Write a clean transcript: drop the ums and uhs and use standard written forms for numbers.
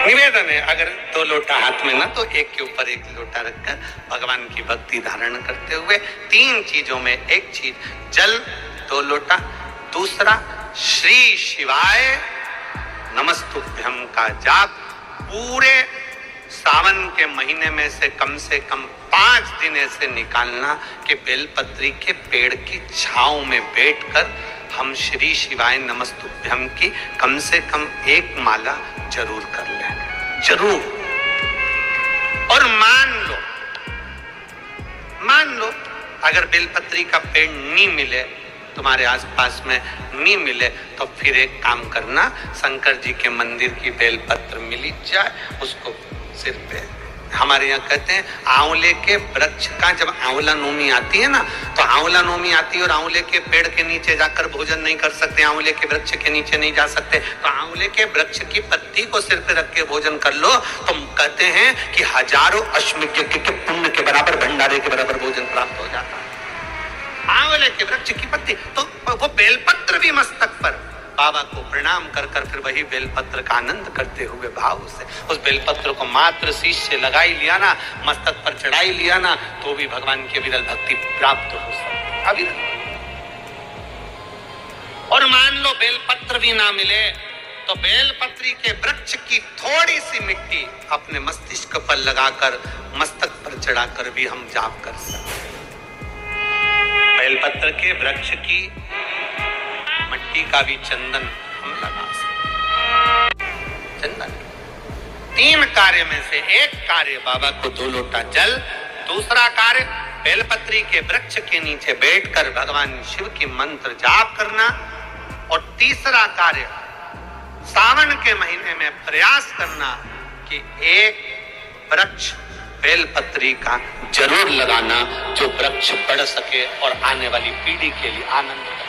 निवेदन है, अगर 2 लोटा हाथ में ना तो एक के ऊपर एक लोटा रखकर भगवान की भक्ति धारण करते हुए 3 चीजों में एक चीज जल 2 लोटा, दूसरा श्री शिवाय नमस्तुभ्यम का जाप पूरे सावन के महीने में से कम 5 दिन ऐसे निकालना कि बेलपत्री के पेड़ की छांव में बैठकर हम श्री शिवाय नमस्तुभ्यम की कम से कम 1 माला जरूर कर लें, जरूर। और मान लो अगर बेलपत्री का पेड़ नहीं मिले, तुम्हारे आसपास में नहीं मिले, तो फिर एक काम करना, शंकर जी के मंदिर की बेलपत्र मिली जाए, उसको सिर पे, हमारे यहाँ कहते हैं आंवले के वृक्ष का जब आंवला नोमी आती है ना, तो आंवला नोमी आती है और आंवले के पेड़ के नीचे जाकर भोजन नहीं कर सकते, आंवले के वृक्ष के नीचे नहीं जा सकते, तो आंवले के वृक्ष की पत्ती को सिर पे रख के भोजन कर लो, तो कहते हैं कि हजारों अश्वमेध यज्ञ के पुण्य के बराबर, भंडारे के बराबर भोजन प्राप्त हो जाता है। आंवले के वृक्ष की पत्ती, तो वो बेलपत्र भी मस्तक पर बाबा को प्रणाम कर फिर वही बेलपत्र का आनंद करते हुए भाव से उस बेलपत्र को मात्र शीश से लगाई लिया ना, मस्तक पर चढ़ाई लिया ना, तो भी भगवान की विरल भक्ति प्राप्त हो सकती है, अविरल। और मान लो बेलपत्र भी ना मिले, तो बेलपत्री के वृक्ष की थोड़ी सी मिट्टी अपने मस्तिष्क पर लगाकर मस्तक पर चढ़ाकर भी हम जाप कर सकते हैं। बेलपत्र के वृक्ष की मिट्टी का भी चंदन हम लगा सकते। चंदन 3 कार्य में से एक कार्य बाबा को 2 लोटा जल, दूसरा कार्य बेलपत्री के वृक्ष के नीचे बैठकर भगवान शिव की मंत्र जाप करना, और तीसरा कार्य सावन के महीने में प्रयास करना कि एक वृक्ष बेलपत्री का जरूर लगाना, जो वृक्ष बढ़ सके और आने वाली पीढ़ी के लिए आनंद